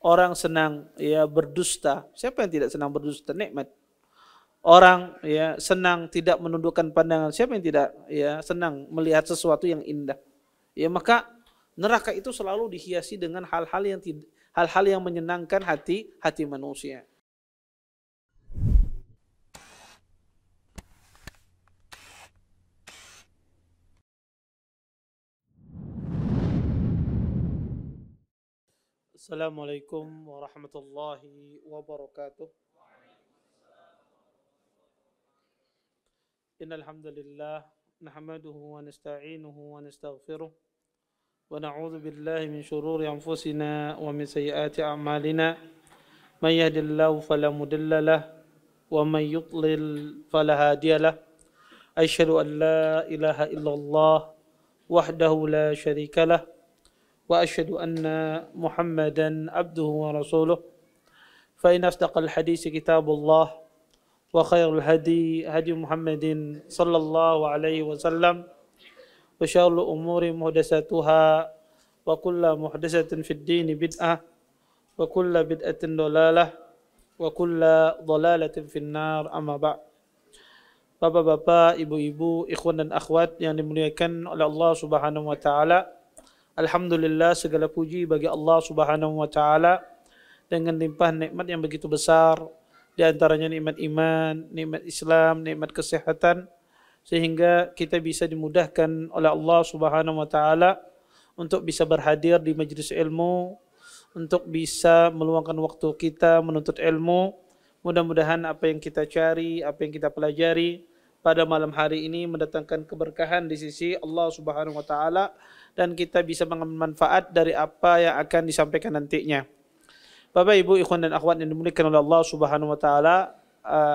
Orang senang ya berdusta. Siapa yang tidak senang berdusta? Nikmat. Orang ya senang tidak menundukkan pandangan. Siapa yang tidak ya senang melihat sesuatu yang indah? Ya maka neraka itu selalu dihiasi dengan hal-hal yang menyenangkan hati manusia. Assalamualaikum warahmatullahi wabarakatuh. Innal hamdalillah nahmaduhu wa nasta'inuhu wa nastaghfiruh wa na'udzu billahi min shururi anfusina wa min sayyiati a'malina. Man yahdihillahu fala mudilla lahu wa man yudlil fala hadiya lahu. Asyhadu an la ilaha illallah wahdahu la syarika lahu wa asyhadu anna Muhammadan abduhu wa rasuluh. Fa in asdaqal hadits kitabullah wa khairul hadi hadi Muhammadin sallallahu alaihi wasallam wa syarrul umuri muhdatsatuha wa kullu muhdatsatin fid din bid'ah wa kullu bid'atin dhalalah wa kullu dhalalatin finnar. Amma ba'd. Bapak-bapak, ibu-ibu, ikhwan dan akhwat yang dimuliakan oleh Allah Subhanahu wa taala. Alhamdulillah, segala puji bagi Allah Subhanahu wa taala dengan limpahan nikmat yang begitu besar, di antaranya nikmat iman, nikmat Islam, nikmat kesehatan, sehingga kita bisa dimudahkan oleh Allah Subhanahu wa taala untuk bisa berhadir di majelis ilmu, untuk bisa meluangkan waktu kita menuntut ilmu. Mudah-mudahan apa yang kita cari, apa yang kita pelajari pada malam hari ini mendatangkan keberkahan di sisi Allah Subhanahu wa taala dan kita bisa mengambil manfaat dari apa yang akan disampaikan nantinya. Bapak, Ibu, ikhwan dan akhwat yang dimuliakan oleh Allah Subhanahu wa taala,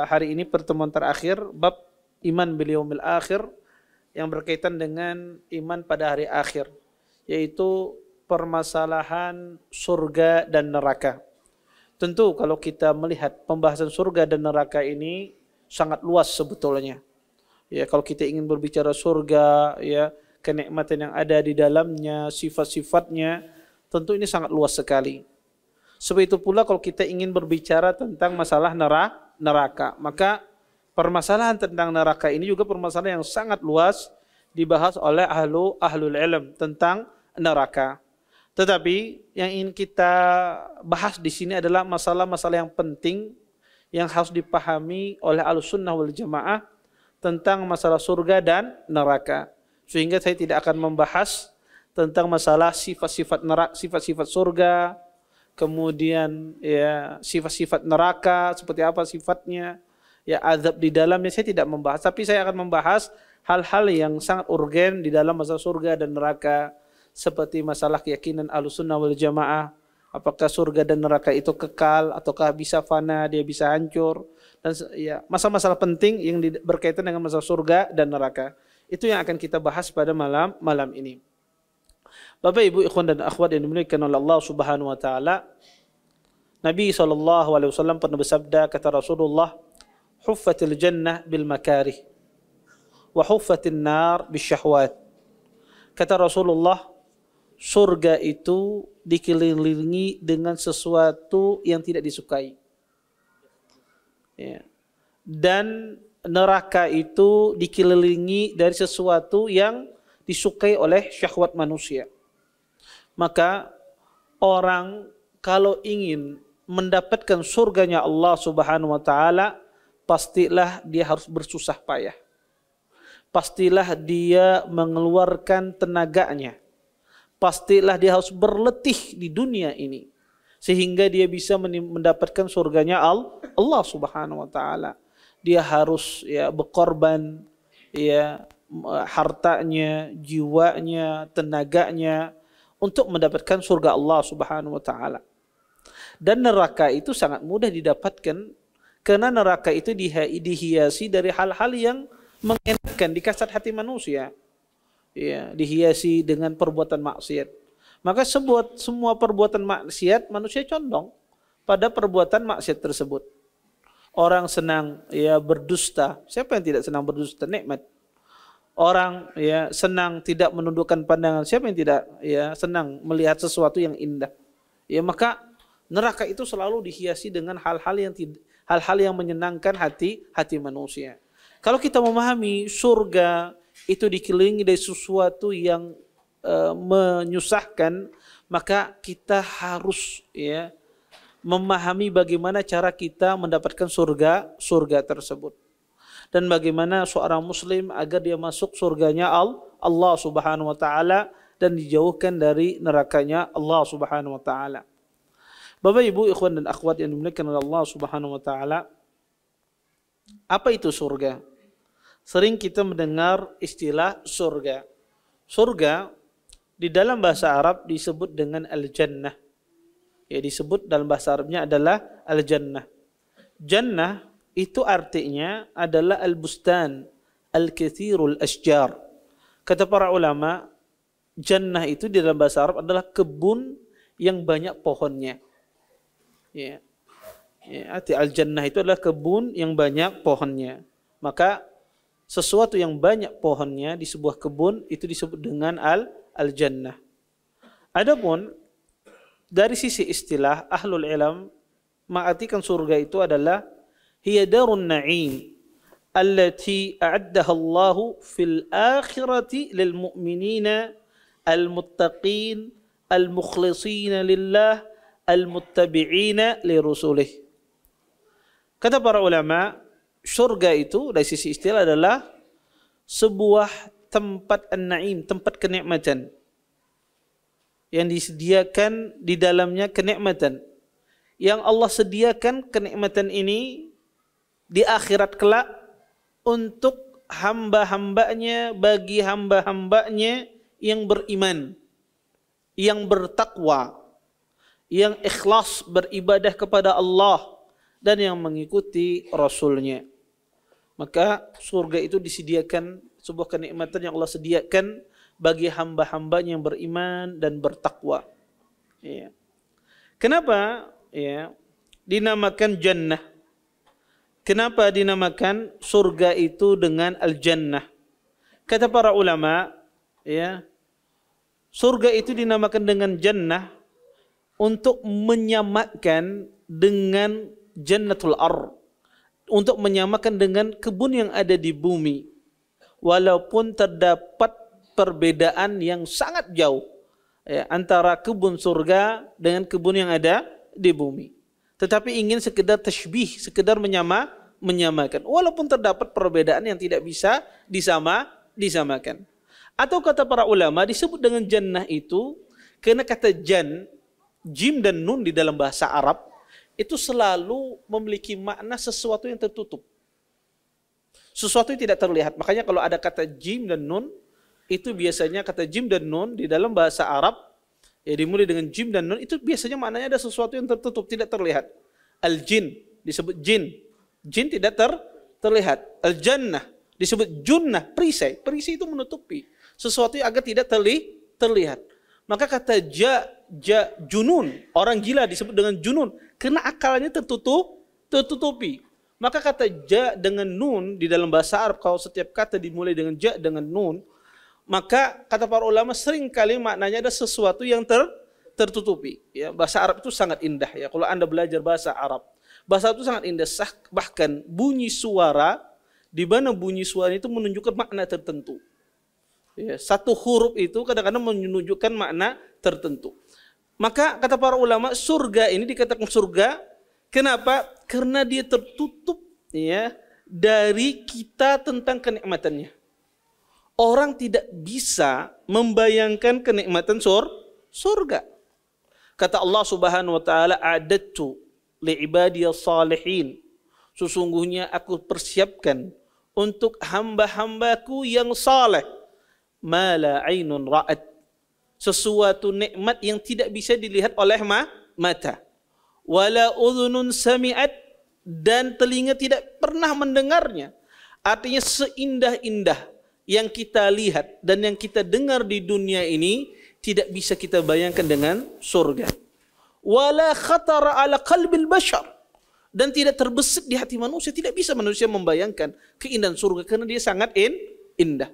hari ini pertemuan terakhir bab iman bil yaumil akhir yang berkaitan dengan iman pada hari akhir, yaitu permasalahan surga dan neraka. Tentu kalau kita melihat pembahasan surga dan neraka ini sangat luas sebetulnya. Ya, kalau kita ingin berbicara surga, ya, kenikmatan yang ada di dalamnya, sifat-sifatnya, tentu ini sangat luas sekali. Sebab itu pula kalau kita ingin berbicara tentang masalah neraka, maka permasalahan tentang neraka ini juga permasalahan yang sangat luas dibahas oleh ahlul ilm tentang neraka. Tetapi yang ingin kita bahas di sini adalah masalah-masalah yang penting yang harus dipahami oleh Ahlussunnah wal Jamaah tentang masalah surga dan neraka. Sehingga saya tidak akan membahas tentang masalah sifat-sifat neraka, sifat-sifat surga, kemudian ya sifat-sifat neraka seperti apa sifatnya, ya azab di dalamnya, saya tidak membahas, tapi saya akan membahas hal-hal yang sangat urgen di dalam masalah surga dan neraka, seperti masalah keyakinan Ahlussunnah wal Jamaah, apakah surga dan neraka itu kekal ataukah bisa fana, dia bisa hancur, dan ya masalah-masalah penting yang berkaitan dengan masalah surga dan neraka. Itu yang akan kita bahas pada malam ini. Bapak, Ibu, ikhwan dan akhwat yang dimuliakan oleh Allah Subhanahu wa taala, Nabi SAW pernah bersabda, kata Rasulullah, huffatil jannah bil makarih wa huffatin nar bis syahwat. Kata Rasulullah, surga itu dikelilingi dengan sesuatu yang tidak disukai. Ya. Dan neraka itu dikelilingi dari sesuatu yang disukai oleh syahwat manusia. Maka orang kalau ingin mendapatkan surganya Allah Subhanahu wa taala, pastilah dia harus bersusah payah. Pastilah dia mengeluarkan tenaganya. Pastilah dia harus berletih di dunia ini sehingga dia bisa mendapatkan surganya Allah Subhanahu wa taala. Dia harus ya berkorban, ya hartanya, jiwanya, tenaganya untuk mendapatkan surga Allah Subhanahu wa taala. Dan neraka itu sangat mudah didapatkan karena neraka itu dihiasi dari hal-hal yang mengenakan di kasat hati manusia. Ya, dihiasi dengan perbuatan maksiat. Maka semua perbuatan maksiat manusia condong pada perbuatan maksiat tersebut. Orang senang ya berdusta. Siapa yang tidak senang berdusta? Nikmat. Orang ya senang tidak menundukkan pandangan. Siapa yang tidak ya senang melihat sesuatu yang indah? Ya maka Neraka itu selalu dihiasi dengan hal-hal yang menyenangkan hati manusia. Kalau kita memahami surga itu dikelilingi dari sesuatu yang menyusahkan, maka kita harus memahami bagaimana cara kita mendapatkan surga tersebut. Dan bagaimana seorang muslim agar dia masuk surganya Allah Subhanahu wa taala dan dijauhkan dari nerakanya Allah Subhanahu wa taala. Bapak, Ibu, ikhwan dan akhwat yang dimuliakan oleh Allah Subhanahu wa taala, apa itu surga? Sering kita mendengar istilah surga. Surga di dalam bahasa Arab disebut dengan al-jannah. Ya, disebut dalam bahasa Arabnya adalah al-jannah. Jannah itu artinya adalah al-bustan, al-kathirul asjar. Kata para ulama, jannah itu di dalam bahasa Arab adalah kebun yang banyak pohonnya. Ya. Arti al-jannah itu adalah kebun yang banyak pohonnya. Maka sesuatu yang banyak pohonnya di sebuah kebun itu disebut dengan al-jannah. Adapun dari sisi istilah ahlul ilm mengartikan surga itu adalah hiya darun na'im allati a'addaha Allahu fil akhirati lil mu'minina al-muttaqin al-mukhlisina lillah al-muttabi'ina li rusulih. Kata para ulama, surga itu dari sisi istilah adalah sebuah tempat an-na'im, tempat kenikmatan yang disediakan di dalamnya kenikmatan. Yang Allah sediakan kenikmatan ini di akhirat kelak untuk hamba-hambanya, bagi hamba-hambanya yang beriman, yang bertakwa, yang ikhlas beribadah kepada Allah dan yang mengikuti Rasulnya. Maka surga itu disediakan sebuah kenikmatan yang Allah sediakan bagi hamba-hambanya yang beriman dan bertakwa. Ya. Kenapa dinamakan jannah? Kenapa dinamakan surga itu dengan al-jannah? Kata para ulama, surga itu dinamakan dengan jannah untuk menyamakan dengan jannatul ar, untuk menyamakan dengan kebun yang ada di bumi, walaupun terdapat perbedaan yang sangat jauh antara kebun surga dengan kebun yang ada di bumi. Tetapi ingin sekedar tashbih, sekedar menyamakan, walaupun terdapat perbedaan yang tidak bisa disamakan. Atau kata para ulama disebut dengan jannah itu karena kata jim dan nun di dalam bahasa Arab itu selalu memiliki makna sesuatu yang tertutup, sesuatu yang tidak terlihat. Makanya kalau ada kata jim dan nun, itu biasanya kata jim dan nun di dalam bahasa Arab dimulai dengan jim dan nun, itu biasanya maknanya ada sesuatu yang tertutup, tidak terlihat. Al-jin disebut jin, jin tidak terlihat. Al-jannah disebut junnah, perisai, perisai itu menutupi sesuatu yang agak tidak terlihat. Maka kata junun, orang gila disebut dengan junun karena akalnya tertutupi. Maka kata dengan nun di dalam bahasa Arab, kalau setiap kata dimulai dengan dengan nun, maka kata para ulama sering kali maknanya ada sesuatu yang tertutupi. Ya, bahasa Arab itu sangat indah ya. Kalau Anda belajar bahasa Arab, bahasa itu sangat indah. Bahkan bunyi suara, di mana bunyi suara itu menunjukkan makna tertentu. Ya, satu huruf itu kadang-kadang menunjukkan makna tertentu. Maka kata para ulama, surga ini dikatakan surga. Kenapa? Karena dia tertutup dari kita tentang kenikmatannya. Orang tidak bisa membayangkan kenikmatan surga. Kata Allah Subhanahu wa taala, "A'dadtu li'ibadiyas salihin." Sesungguhnya aku persiapkan untuk hamba-hambaku yang saleh, ma la 'ainun ra'at. Sesuatu nikmat yang tidak bisa dilihat oleh mata. Wala udhunun sami'at, dan telinga tidak pernah mendengarnya. Artinya seindah-indah yang kita lihat dan yang kita dengar di dunia ini tidak bisa kita bayangkan dengan surga. Wala khatara ala qalbil bashar, dan tidak terbesit di hati manusia, tidak bisa manusia membayangkan keindahan surga karena dia sangat indah.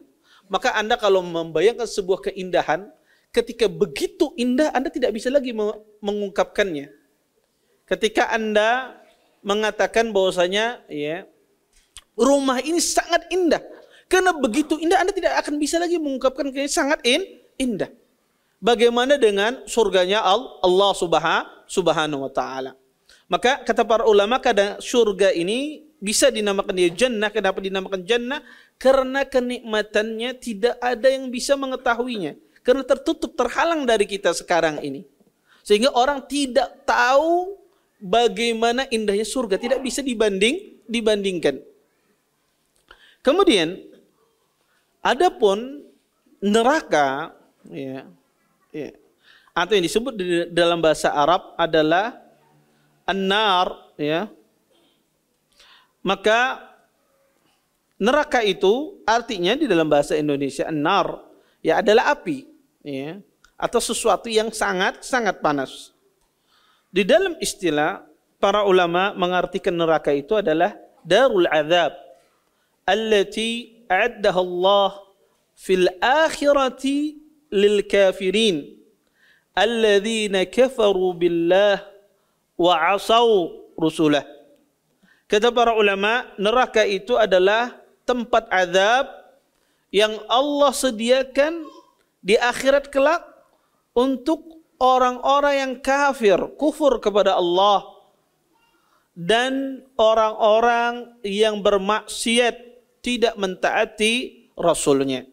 Maka Anda kalau membayangkan sebuah keindahan, ketika begitu indah Anda tidak bisa lagi mengungkapkannya. Ketika Anda mengatakan bahwasanya ya rumah ini sangat indah, karena begitu indah Anda tidak akan bisa lagi mengungkapkan sangat indah. Bagaimana dengan surganya Allah Subhanahu wa taala? Maka kata para ulama, kadang surga ini bisa dinamakan dia jannah. Kenapa dinamakan jannah? Karena kenikmatannya tidak ada yang bisa mengetahuinya. Karena tertutup, terhalang dari kita sekarang ini. Sehingga orang tidak tahu bagaimana indahnya surga. Tidak bisa dibandingkan. Kemudian, adapun neraka, atau yang disebut di dalam bahasa Arab adalah an-nar, ya. Maka neraka itu artinya di dalam bahasa Indonesia an-nar ya adalah api, ya, atau sesuatu yang sangat panas. Di dalam istilah para ulama mengartikan neraka itu adalah darul azab allati a'addaha Allah fil akhirati lil kafirin alladzina kafaru billah wa asaw rusulah. Kata para ulama, neraka itu adalah tempat azab yang Allah sediakan di akhirat kelak untuk orang-orang yang kafir, kufur kepada Allah, dan orang-orang yang bermaksiat, tidak mentaati Rasulnya.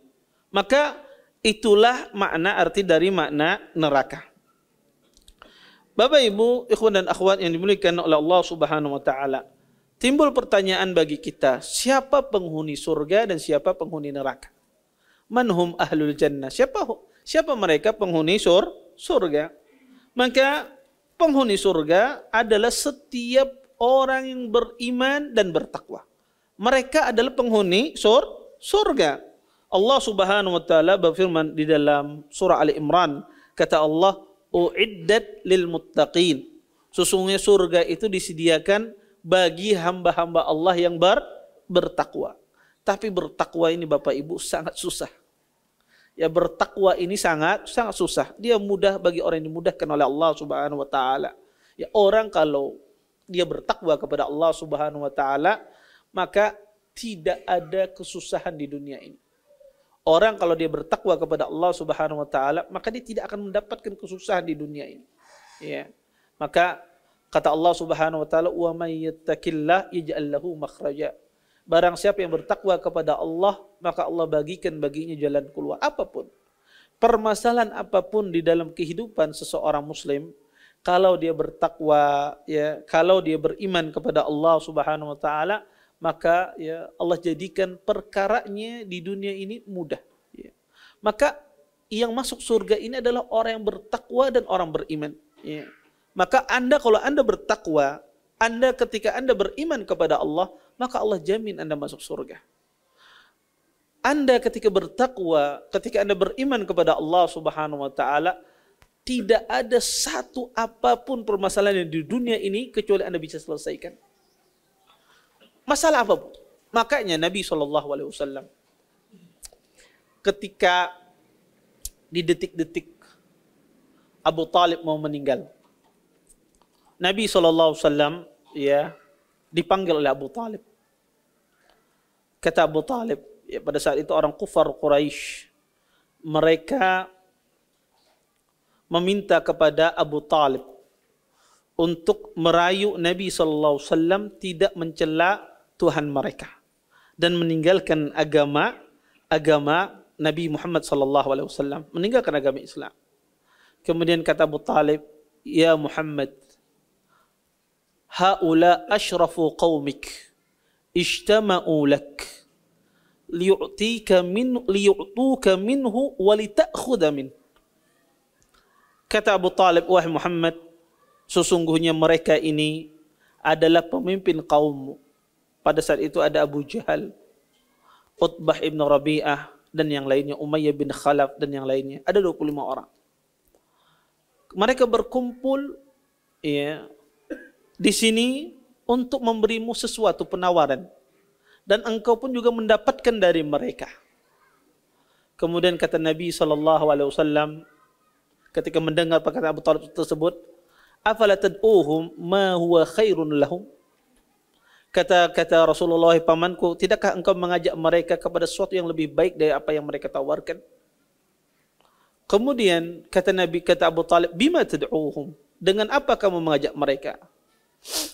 Maka itulah makna arti dari makna neraka. Bapak Ibu, ikhwan dan akhwat yang dimuliakan oleh Allah Subhanahu wa taala. Timbul pertanyaan bagi kita, siapa penghuni surga dan siapa penghuni neraka? Manhum ahlul jannah? Siapa mereka penghuni surga? Maka penghuni surga adalah setiap orang yang beriman dan bertakwa. Mereka adalah penghuni surga. Allah Subhanahu wa taala berfirman di dalam surah Ali Imran, kata Allah, uiddat lil muttaqin. Sesungguhnya surga itu disediakan bagi hamba-hamba Allah yang bertakwa. Tapi bertakwa ini Bapak Ibu sangat susah. Ya, bertakwa ini sangat susah. Dia mudah bagi orang yang dimudahkan oleh Allah Subhanahu wa taala. Ya, orang kalau dia bertakwa kepada Allah Subhanahu wa taala, maka tidak ada kesusahan di dunia ini. Orang kalau dia bertakwa kepada Allah Subhanahu wa taala, maka dia tidak akan mendapatkan kesusahan di dunia ini. Ya. Maka kata Allah Subhanahu wa taala, "Wa may yattaqillah yaj'al lahu makhraja." Barang siapa yang bertakwa kepada Allah, maka Allah bagikan baginya jalan keluar apapun. Permasalahan apapun di dalam kehidupan seseorang muslim, kalau dia bertakwa, ya, kalau dia beriman kepada Allah Subhanahu wa taala, maka ya Allah jadikan perkaranya di dunia ini mudah. Ya. Maka yang masuk surga ini adalah orang yang bertakwa dan orang beriman. Ya. Maka Anda kalau Anda bertakwa, Anda ketika Anda beriman kepada Allah, maka Allah jamin Anda masuk surga. Anda ketika bertakwa, ketika Anda beriman kepada Allah Subhanahu wa taala, tidak ada satu apapun permasalahan yang di dunia ini kecuali Anda bisa selesaikan. Masalah apapun. Makanya Nabi SAW ketika di detik-detik Abu Talib mau meninggal, Nabi SAW ya dipanggil oleh Abu Talib. Kata Abu Talib, ya, pada saat itu orang kufar Quraisy, mereka meminta kepada Abu Talib untuk merayu Nabi SAW tidak mencela Tuhan mereka dan meninggalkan agama Nabi Muhammad SAW, meninggalkan agama Islam. Kemudian kata Abu Talib, "Ya Muhammad, haula ashrafu qaumik ijtama'u lak liyu'tuka minhu wa lita'khudha min." Kata Abu Talib, wahai Muhammad, sesungguhnya mereka ini adalah pemimpin kaummu. Pada saat itu ada Abu Jahal, Utbah ibn Rabi'ah, dan yang lainnya, Umayyah bin Khalaf, dan yang lainnya. Ada 25 orang. Mereka berkumpul ya, di sini untuk memberimu sesuatu penawaran. Dan engkau pun juga mendapatkan dari mereka. Kemudian kata Nabi SAW, ketika mendengar perkataan Abu Talib tersebut, afala tad'uhum ma huwa khairun lahum. Kata Rasulullah, pamanku, tidakkah engkau mengajak mereka kepada sesuatu yang lebih baik dari apa yang mereka tawarkan? Kemudian kata Nabi, kata Abu Talib, bima tad'uhum, dengan apa kamu mengajak mereka?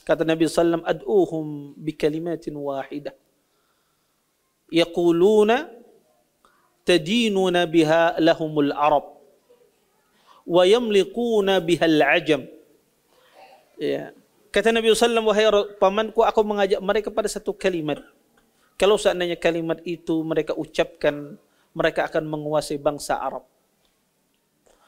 Kata Nabi sallallahu alaihi wasallam, ad'uhum bi kalimatin wahidah yaquluna tadinuna biha lahumul arab wa yamliquna biha al-ajam. Ya. Kata Nabi sallallahu alaihi wasallam, wahai pamanku, aku mengajak mereka pada satu kalimat. Kalau seandainya kalimat itu mereka ucapkan, mereka akan menguasai bangsa Arab.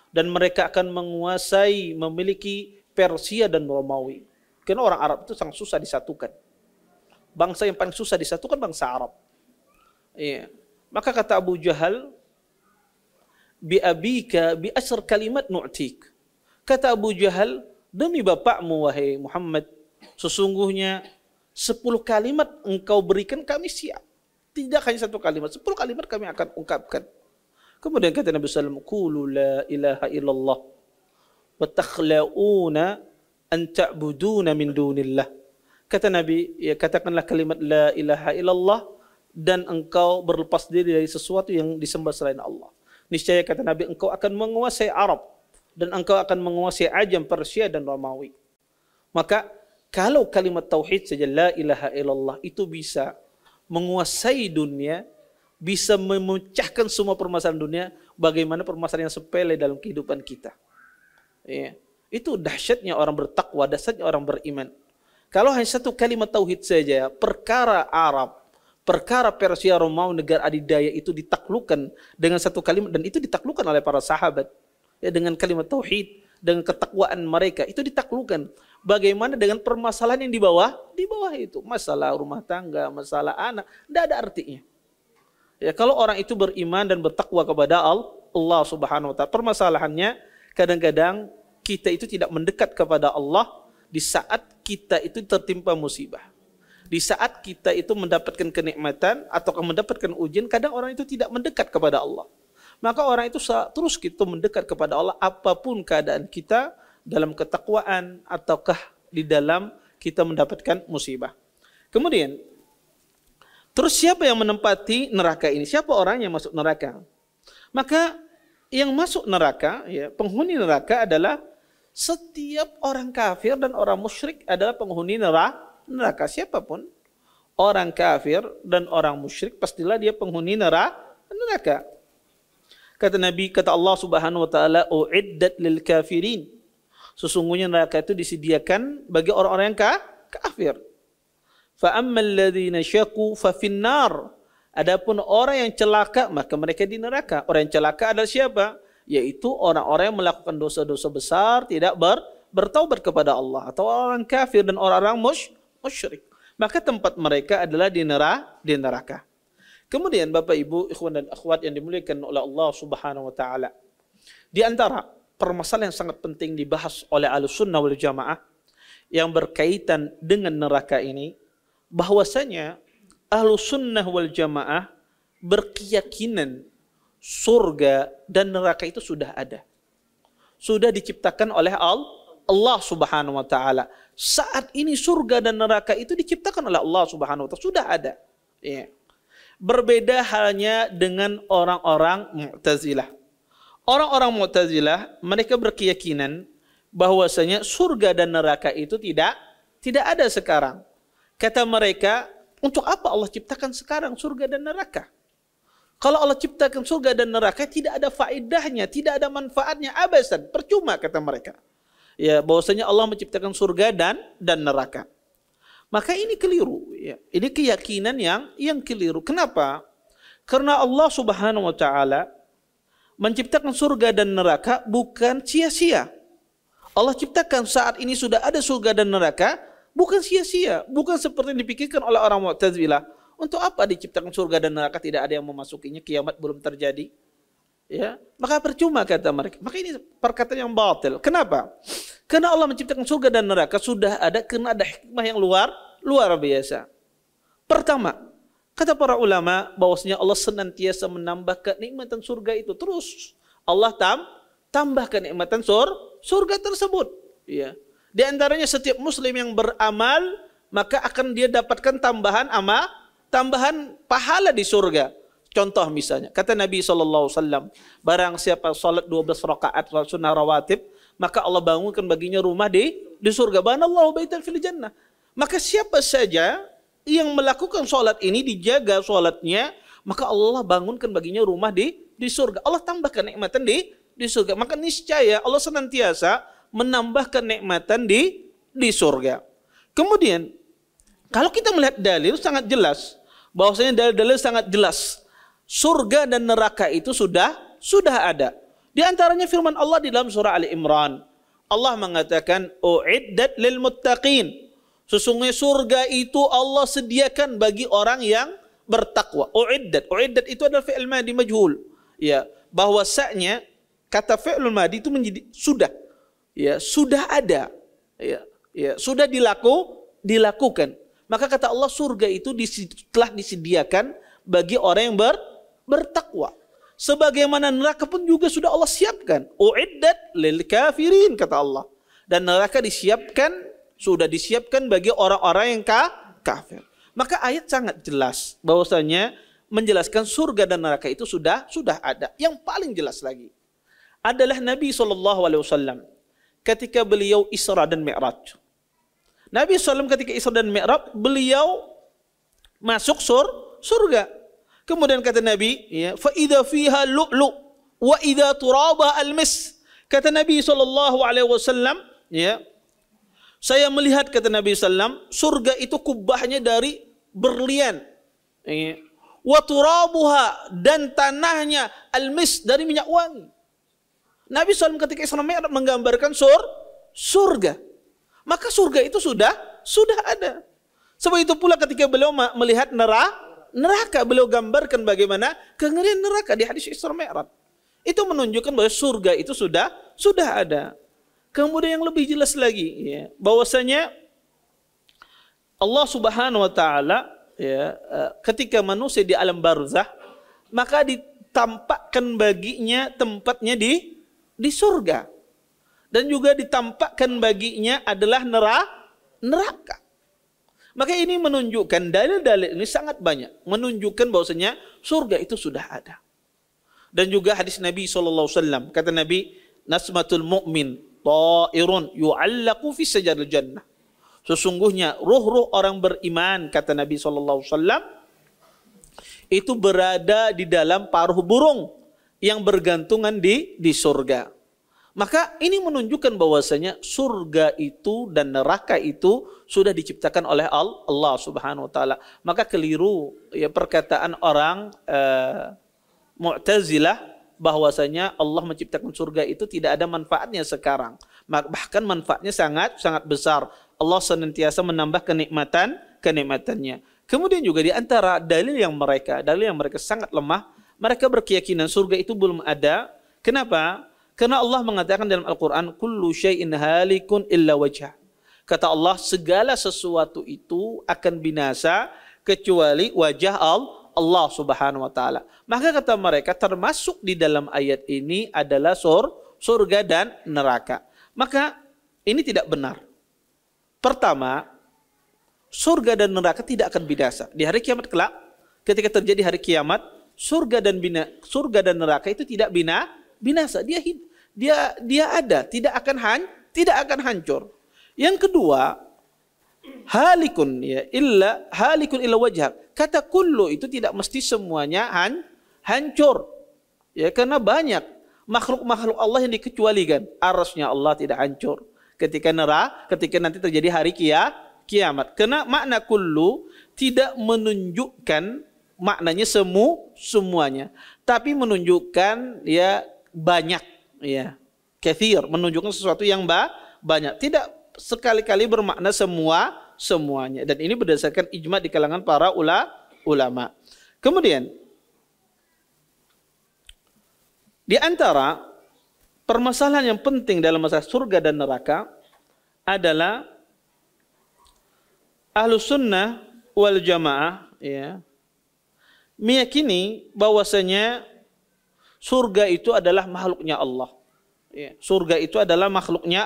Dan mereka akan menguasai, memiliki Persia dan Romawi. Karena orang Arab itu sangat susah disatukan. Bangsa yang paling susah disatukan bangsa Arab. Iya. Maka kata Abu Jahal, bi abika bi asr kalimat nu'tik. Kata Abu Jahal, demi bapakmu wahai Muhammad, sesungguhnya 10 kalimat engkau berikan kami siap. Tidak hanya 1 kalimat, 10 kalimat kami akan ungkapkan. Kemudian kata Nabi sallallahu alaihi wasallam, qulu la ilaha illallah wa takhla'una an ta'buduna min dunillah. Kata Nabi, ya, katakanlah kalimat la ilaha illallah dan engkau berlepas diri dari sesuatu yang disembah selain Allah. Niscaya kata Nabi, engkau akan menguasai Arab dan engkau akan menguasai Ajam, Persia dan Romawi. Maka kalau kalimat tauhid saja la ilaha illallah itu bisa menguasai dunia, bisa memecahkan semua permasalahan dunia, bagaimana permasalahan yang sepele dalam kehidupan kita. Ya. Itu dahsyatnya orang bertakwa, dahsyatnya orang beriman. Kalau hanya 1 kalimat tauhid saja, perkara Arab, perkara Persia, Romawi, negara adidaya itu ditaklukkan dengan 1 kalimat, dan itu ditaklukkan oleh para sahabat. Ya, dengan kalimat tauhid, dengan ketakwaan mereka, itu ditaklukkan. Bagaimana dengan permasalahan yang di bawah? Di bawah itu, masalah rumah tangga, masalah anak, tidak ada artinya. Ya, kalau orang itu beriman dan bertakwa kepada Allah Subhanahu wa taala, permasalahannya kadang-kadang kita itu tidak mendekat kepada Allah di saat kita itu tertimpa musibah. Di saat kita itu mendapatkan kenikmatan atau mendapatkan ujian, kadang orang itu tidak mendekat kepada Allah. Maka orang itu terus kita mendekat kepada Allah apapun keadaan kita, dalam ketakwaan ataukah di dalam kita mendapatkan musibah. Kemudian terus siapa yang menempati neraka ini? Siapa orang yang masuk neraka? Maka yang masuk neraka, ya, penghuni neraka adalah setiap orang kafir dan orang musyrik adalah penghuni neraka. Siapapun orang kafir dan orang musyrik pastilah dia penghuni neraka. Kata Nabi, kata Allah Subhanahu wa taala, uiddat lil kafirin. Sesungguhnya neraka itu disediakan bagi orang-orang yang kafir. Fa ammal ladzina syaqu fa finnar. Adapun orang yang celaka maka mereka di neraka. Orang yang celaka adalah siapa? Yaitu orang-orang yang melakukan dosa-dosa besar, tidak bertaubat kepada Allah, atau orang kafir dan orang-orang musyrik. Maka tempat mereka adalah di neraka. Kemudian Bapak Ibu, ikhwan dan akhwat yang dimuliakan oleh Allah Subhanahu wa taala, di antara permasalahan yang sangat penting dibahas oleh Ahlussunnah wal Jamaah yang berkaitan dengan neraka ini, bahwasanya Ahlussunnah wal Jamaah berkeyakinan surga dan neraka itu sudah ada. Sudah diciptakan oleh Allah Subhanahu wa taala. Saat ini surga dan neraka itu diciptakan oleh Allah Subhanahu wa taala, sudah ada. Ya. Berbeda halnya dengan orang-orang Mu'tazilah. Orang-orang Mu'tazilah mereka berkeyakinan bahwasanya surga dan neraka itu tidak ada sekarang. Kata mereka, untuk apa Allah ciptakan sekarang surga dan neraka? Kalau Allah ciptakan surga dan neraka tidak ada faedahnya, tidak ada manfaatnya, abasan, percuma kata mereka. Ya, bahwasanya Allah menciptakan surga dan neraka. Maka ini keliru, ya. Ini keyakinan yang keliru. Kenapa? Karena Allah Subhanahu wa taala menciptakan surga dan neraka bukan sia-sia. Allah ciptakan saat ini sudah ada surga dan neraka bukan sia-sia, bukan seperti yang dipikirkan oleh orang Mu'tazilah. Untuk apa diciptakan surga dan neraka tidak ada yang memasukinya, kiamat belum terjadi? Ya, maka percuma kata mereka. Maka ini perkataan yang batil. Kenapa? Karena Allah menciptakan surga dan neraka sudah ada karena ada hikmah yang luar biasa. Pertama, kata para ulama bahwasanya Allah senantiasa menambah kenikmatan surga itu. Terus Allah tambah kenikmatan surga tersebut. Ya. Di antaranya setiap muslim yang beramal, maka akan dia dapatkan tambahan pahala di surga. Contoh misalnya, kata Nabi SAW, barang siapa salat 12 rakaat sunnah rawatib, maka Allah bangunkan baginya rumah di surga. Banallahu baitan fil jannah. Maka siapa saja yang melakukan salat ini, dijaga salatnya, maka Allah bangunkan baginya rumah di surga. Allah tambahkan nikmatan di surga. Maka niscaya Allah senantiasa menambahkan nikmatan di surga. Kemudian, kalau kita melihat dalil sangat jelas, bahwasanya dalil sangat jelas, surga dan neraka itu sudah ada. Di antaranya firman Allah di dalam surah Ali Imran. Allah mengatakan, "Uiddat lil muttaqin." Sesungguhnya surga itu Allah sediakan bagi orang yang bertakwa. Uiddat itu adalah fi'il madi majhul. Ya, bahwasanya kata fi'il madi itu menjadi sudah. Ya, sudah ada. Ya, sudah dilakukan. Maka kata Allah, surga itu telah disediakan bagi orang yang bertakwa. Sebagaimana neraka pun juga sudah Allah siapkan. Uiddat lil kafirin, kata Allah. Dan neraka sudah disiapkan bagi orang-orang yang kafir. Maka ayat sangat jelas bahwasanya menjelaskan surga dan neraka itu sudah ada. Yang paling jelas lagi adalah Nabi SAW ketika beliau Isra dan Mi'raj. Nabi SAW ketika Isra dan Mi'raj, beliau masuk surga. Kemudian kata Nabi, ya, fa idza fiha lu'lu wa idza turaba al-mis. Kata Nabi SAW, ya, saya melihat, kata Nabi SAW, surga itu kubahnya dari berlian. Ya. Wa turabuha, dan tanahnya al-mis, dari minyak wangi. Nabi SAW ketika Isra Mi'raj menggambarkan surga. Maka surga itu sudah ada. Sebab itu pula ketika beliau melihat neraka, beliau gambarkan bagaimana kengerian neraka di hadis Isra Mi'raj. Itu menunjukkan bahwa surga itu sudah ada. Kemudian yang lebih jelas lagi, ya, bahwasanya Allah Subhanahu wa taala, ya, ketika manusia di alam barzah, maka ditampakkan baginya tempatnya di surga. Dan juga ditampakkan baginya adalah neraka. Maka ini menunjukkan, dalil-dalil ini sangat banyak menunjukkan bahwasanya surga itu sudah ada. Dan juga hadis Nabi SAW, kata Nabi, nasmatul mu'min ta'irun yu'allaqu fi sajaril jannah. Sesungguhnya ruh-ruh orang beriman, kata Nabi SAW, itu berada di dalam paruh burung yang bergantungan di surga. Maka ini menunjukkan bahwasanya surga itu dan neraka itu sudah diciptakan oleh Allah Subhanahu wa taala. Maka keliru, ya, perkataan orang Mu'tazilah bahwasanya Allah menciptakan surga itu tidak ada manfaatnya sekarang. Bahkan manfaatnya sangat besar. Allah senantiasa menambah kenikmatannya. Kemudian juga di antara dalil yang mereka sangat lemah, mereka berkeyakinan surga itu belum ada. Kenapa? Karena Allah mengatakan dalam Al-Quran, kullu syai'in halikun illa wajhah. Kata Allah, segala sesuatu itu akan binasa kecuali wajah Allah Subhanahu wa taala. Maka kata mereka, termasuk di dalam ayat ini adalah surga dan neraka. Maka ini tidak benar. Pertama, surga dan neraka tidak akan binasa. Di hari kiamat kelak, ketika terjadi hari kiamat, surga dan neraka itu tidak binasa. Dia ada, tidak akan hancur. Yang kedua, halikun illa wajhak. Kata kullu itu tidak mesti semuanya hancur. Ya, karena banyak makhluk-makhluk Allah yang dikecualikan. Arasnya Allah tidak hancur ketika nanti terjadi hari kiamat. Karena makna kullu tidak menunjukkan maknanya semuanya, tapi menunjukkan, ya, banyak, ya, kathir, menunjukkan sesuatu yang banyak, tidak sekali-kali bermakna semuanya. Dan ini berdasarkan ijma di kalangan para ulama. Kemudian di antara permasalahan yang penting dalam masalah surga dan neraka adalah Ahlus Sunnah wal Jamaah, ya, meyakini bahwasanya surga itu adalah makhluknya Allah. Ya, surga itu adalah makhluknya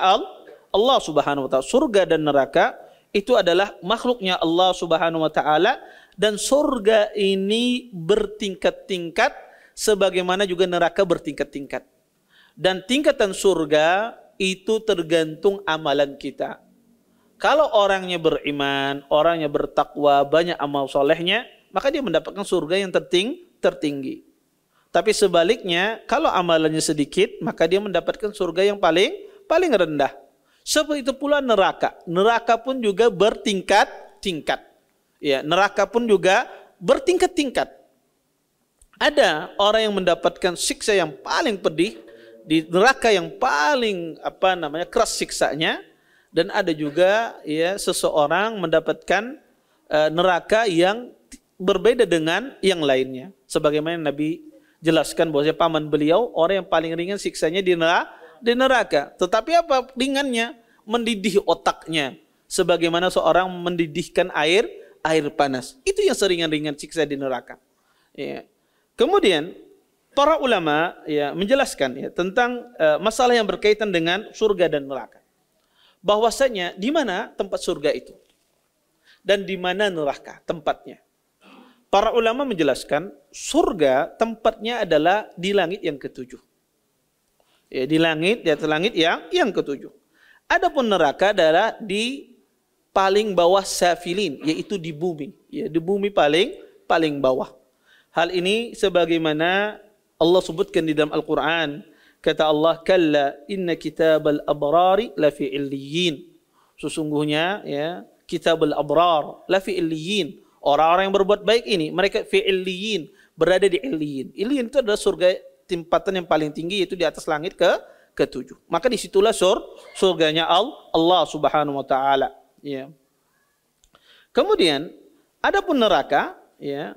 Allah Subhanahu wa taala. Surga dan neraka itu adalah makhluknya Allah Subhanahu wa taala, dan surga ini bertingkat-tingkat sebagaimana juga neraka bertingkat-tingkat. Dan tingkatan surga itu tergantung amalan kita. Kalau orangnya beriman, orangnya bertakwa, banyak amal solehnya, maka dia mendapatkan surga yang tertinggi. Tapi sebaliknya, kalau amalannya sedikit, maka dia mendapatkan surga yang paling rendah. Seperti itu pula neraka. Neraka pun juga bertingkat-tingkat. Ya, neraka pun juga bertingkat-tingkat. Ada orang yang mendapatkan siksa yang paling pedih di neraka, yang paling keras siksanya, dan ada juga ya seseorang mendapatkan neraka yang berbeda dengan yang lainnya. Sebagaimana Nabi jelaskan bahwa paman beliau orang yang paling ringan siksanya di neraka. Tetapi apa ringannya? Mendidih otaknya. Sebagaimana seorang mendidihkan air panas. Itu yang seringan-ringan siksa di neraka. Ya. Kemudian para ulama ya menjelaskan ya tentang masalah yang berkaitan dengan surga dan neraka. Bahwasanya di mana tempat surga itu dan di mana neraka tempatnya. Para ulama menjelaskan surga tempatnya adalah di langit yang ketujuh. Ya, di atas langit yang ketujuh. Adapun neraka adalah di paling bawah safilin, yaitu di bumi. Ya, di bumi paling bawah. Hal ini sebagaimana Allah sebutkan di dalam Al-Quran. Kata Allah, kalla inna kitabal abrari lafi illiyin. Sesungguhnya ya kitabul abrar lafi illiyin. Orang-orang yang berbuat baik ini mereka fi illiyin, berada di illiyin. Illiyin itu adalah surga, tempatan yang paling tinggi, yaitu di atas langit ketujuh. Maka disitulah surganya Allah Subhanahu wa taala, ya. Kemudian adapun neraka, ya.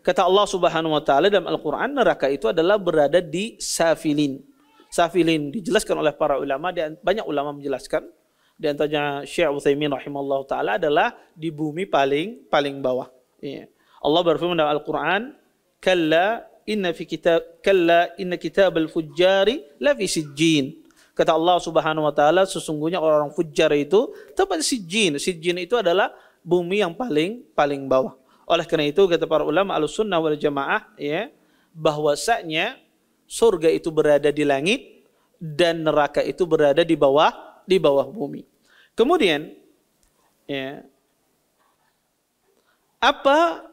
Kata Allah Subhanahu wa taala dalam Al-Qur'an, neraka itu adalah berada di safilin. Safilin dijelaskan oleh para ulama, dan banyak ulama menjelaskan. Di antaranya Syekh Utsaimin rahimahullah taala adalah di bumi paling bawah. Ya. Allah berfirman dalam Al-Qur'an, kalla inna kitabal fujjari la fi sijjin. Kata Allah Subhanahu wa taala, sesungguhnya orang-orang fujjar itu tempat sijjin. Sijjin itu adalah bumi yang paling bawah. Oleh karena itu kata para ulama Ahlussunnah wal Jamaah ya, bahwasanya surga itu berada di langit dan neraka itu berada di bawah bumi. Kemudian ya, apa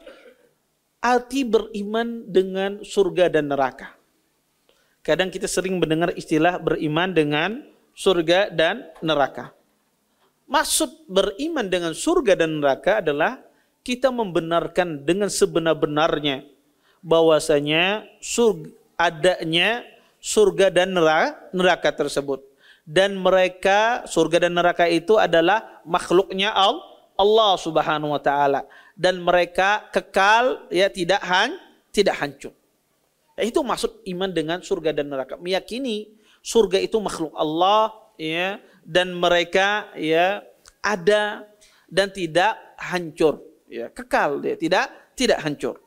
arti beriman dengan surga dan neraka? Kadang kita sering mendengar istilah beriman dengan surga dan neraka. Maksud beriman dengan surga dan neraka adalah kita membenarkan dengan sebenar-benarnya bahwasanya adanya surga dan neraka tersebut, dan mereka surga dan neraka itu adalah makhluknya Allah Subhanahu wa taala, dan mereka kekal ya tidak hancur. Ya, itu maksud iman dengan surga dan neraka, meyakini surga itu makhluk Allah ya, dan mereka ya ada dan tidak hancur. Ya, kekal dia, tidak hancur.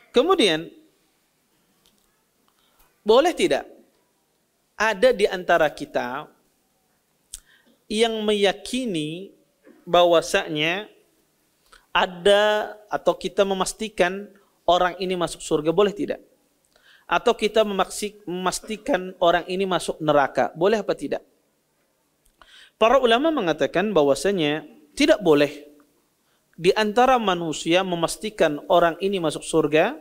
Kemudian boleh tidak ada di antara kita yang meyakini bahwasanya ada, atau kita memastikan orang ini masuk surga, boleh tidak? Atau kita memastikan orang ini masuk neraka, boleh apa tidak? Para ulama mengatakan bahwasanya tidak boleh di antara manusia memastikan orang ini masuk surga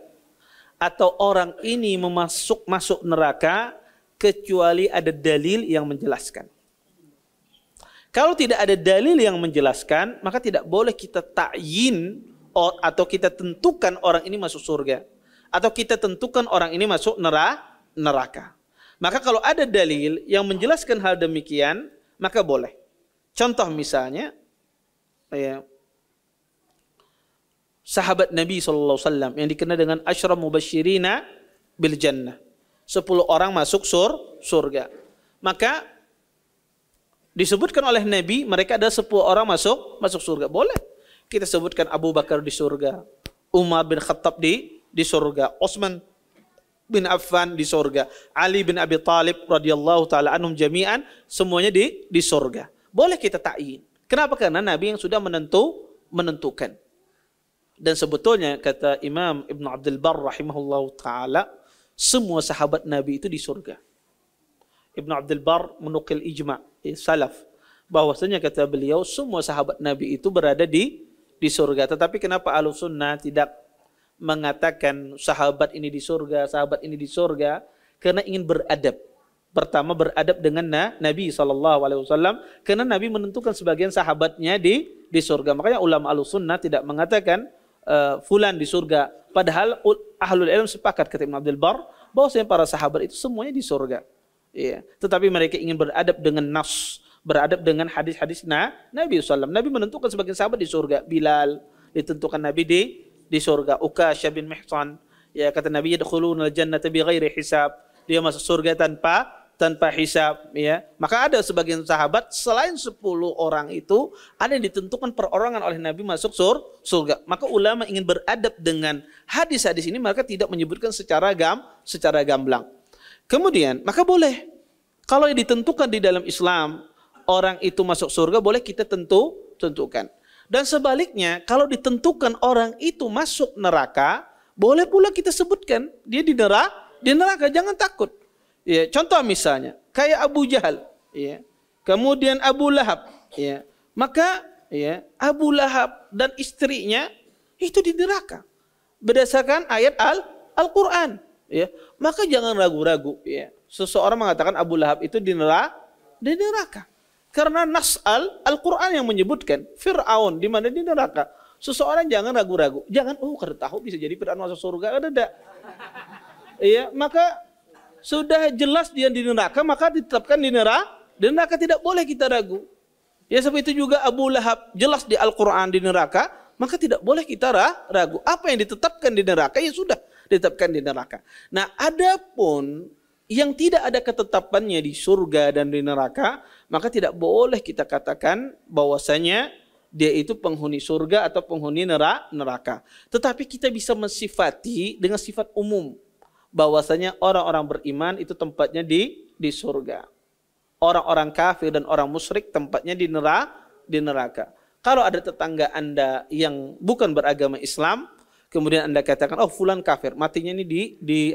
atau orang ini masuk neraka kecuali ada dalil yang menjelaskan. Kalau tidak ada dalil yang menjelaskan, maka tidak boleh kita ta'yin atau kita tentukan orang ini masuk surga atau kita tentukan orang ini masuk neraka. Maka kalau ada dalil yang menjelaskan hal demikian, maka boleh. Contoh misalnya ya, sahabat Nabi SAW yang dikenal dengan Asyra Mubasyirina bil Jannah. 10 orang masuk surga. Maka disebutkan oleh Nabi mereka ada 10 orang masuk surga. Boleh kita sebutkan Abu Bakar di surga, Umar bin Khattab di surga, Utsman bin Affan di surga, Ali bin Abi Thalib radhiyallahu taala anhum jami'an semuanya di surga. Boleh kita ta'yin. Kenapa? Karena Nabi yang sudah menentukan. Dan sebetulnya kata Imam Ibn Abdul Barr rahimahullahu taala, semua sahabat Nabi itu di surga. Ibn Abdul Barr menukil ijma' salaf bahwasanya kata beliau semua sahabat Nabi itu berada di surga. Tetapi kenapa Ahlus Sunnah tidak mengatakan sahabat ini di surga, sahabat ini di surga? Karena ingin beradab. Pertama beradab dengan Nabi SAW, karena Nabi menentukan sebagian sahabatnya di surga. Makanya ulama Ahlus Sunnah tidak mengatakan fulan di surga. Padahal ahlul ilm sepakat, kata Ibn Abdul Barr, bahwasanya para sahabat itu semuanya di surga. Iya. Tetapi mereka ingin beradab dengan nas, beradab dengan hadis-hadis Nabi SAW. Nabi menentukan sebagian sahabat di surga. Bilal ditentukan Nabi di surga. Ukasha bin Mihsan, ya kata Nabi, yadkhuluna al-jannata bighairi hisab. Dia masuk surga tanpa hisab, ya. Maka ada sebagian sahabat selain 10 orang itu ada yang ditentukan perorangan oleh Nabi masuk surga. Maka ulama ingin beradab dengan hadis-hadis ini, maka tidak menyebutkan secara gamblang. Kemudian, maka boleh kalau yang ditentukan di dalam Islam orang itu masuk surga, boleh kita tentukan. Dan sebaliknya, kalau ditentukan orang itu masuk neraka, boleh pula kita sebutkan dia di neraka, jangan takut. Ya, contoh misalnya, kayak Abu Jahal, ya. Kemudian Abu Lahab, ya. Maka ya, Abu Lahab dan istrinya itu di neraka berdasarkan ayat Al-Qur'an, ya. Maka jangan ragu-ragu, ya. Seseorang mengatakan Abu Lahab itu di neraka. Karena nas Al-Quran yang menyebutkan Fir'aun di mana di neraka. Seseorang jangan ragu-ragu. Jangan, karena tahu bisa jadi Fir'aun masuk surga. Ada. Iya, maka sudah jelas dia di neraka, maka ditetapkan di neraka, tidak boleh kita ragu. Ya, seperti itu juga Abu Lahab jelas di Al-Quran di neraka, maka tidak boleh kita ragu. Apa yang ditetapkan di neraka, ya sudah ditetapkan di neraka. Nah, adapun yang tidak ada ketetapannya di surga dan di neraka, maka tidak boleh kita katakan bahwasanya dia itu penghuni surga atau penghuni neraka. Tetapi kita bisa mensifati dengan sifat umum bahwasanya orang-orang beriman itu tempatnya di surga. Orang-orang kafir dan orang musyrik tempatnya di neraka. Kalau ada tetangga Anda yang bukan beragama Islam, kemudian Anda katakan, fulan kafir, matinya ini di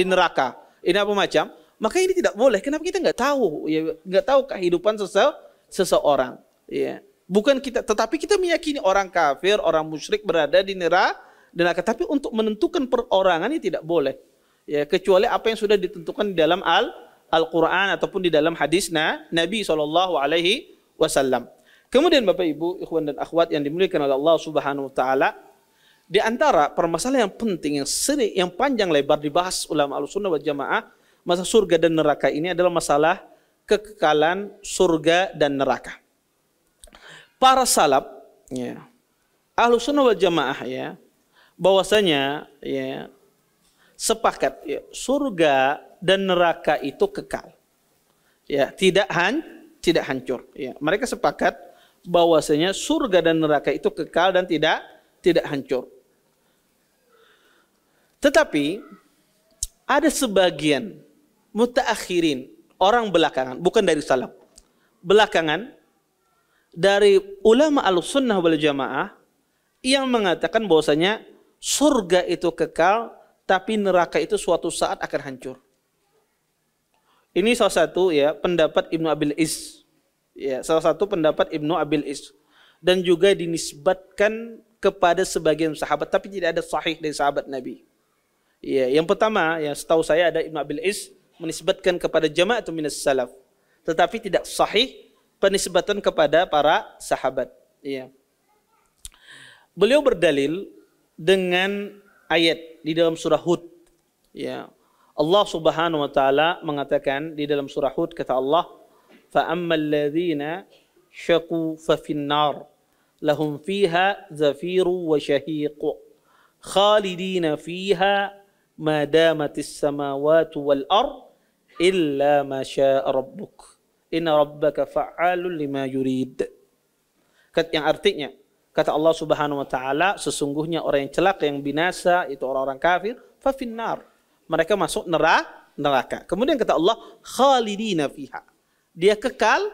neraka. Ini apa macam? Maka ini tidak boleh. Kenapa? Kita nggak tahu, ya, nggak tahu kehidupan seseorang. Ya. Bukan kita, tetapi kita meyakini orang kafir, orang musyrik berada di neraka. Tapi untuk menentukan perorangan ini tidak boleh. Ya, kecuali apa yang sudah ditentukan di dalam Al-Quran ataupun di dalam hadis Nabi SAW. Kemudian Bapak Ibu, ikhwan dan akhwat yang dimuliakan oleh Allah Subhanahu Wa Taala, di antara permasalahan yang penting, yang panjang lebar dibahas ulama Ahlussunnah wal Jamaah, masalah surga dan neraka ini adalah masalah kekekalan surga dan neraka. Para salaf, ya, Ahlussunnah wal Jamaah, ya, bahwasanya, ya, sepakat, ya, surga dan neraka itu kekal, ya, tidak hancur. Ya. Mereka sepakat bahwasanya surga dan neraka itu kekal dan tidak hancur. Tetapi ada sebagian mutaakhirin, orang belakangan, bukan dari salaf, belakangan dari ulama Ahlussunnah wal Jamaah yang mengatakan bahwasanya surga itu kekal, tapi neraka itu suatu saat akan hancur. Ini salah satu, ya, pendapat Ibnu Abil Is. Ya, salah satu pendapat Ibnu Abil Is, dan juga dinisbatkan kepada sebagian sahabat, tapi tidak ada sahih dari sahabat Nabi. Ya, yang pertama, yang setahu saya ada Ibnu Abil Is menisbatkan kepada jama'atun minas salaf, tetapi tidak sahih penisbatan kepada para sahabat. Ya. Beliau berdalil dengan ayat di dalam surah Hud. Ya. Allah Subhanahu wa taala mengatakan di dalam surah Hud, kata Allah, "Fa ammal ladzina syaqu fa finnar lahum fiha zafiru wa syahiq khalidina fiha ma damatis samawati wal ard illa ma syaa rabbuk inna rabbaka fa'alun lima yurid." Yang artinya, kata Allah Subhanahu wa taala, sesungguhnya orang yang celaka, yang binasa itu orang-orang kafir, fa finnar, mereka masuk neraka. Kemudian kata Allah, khalidina fiha. Dia kekal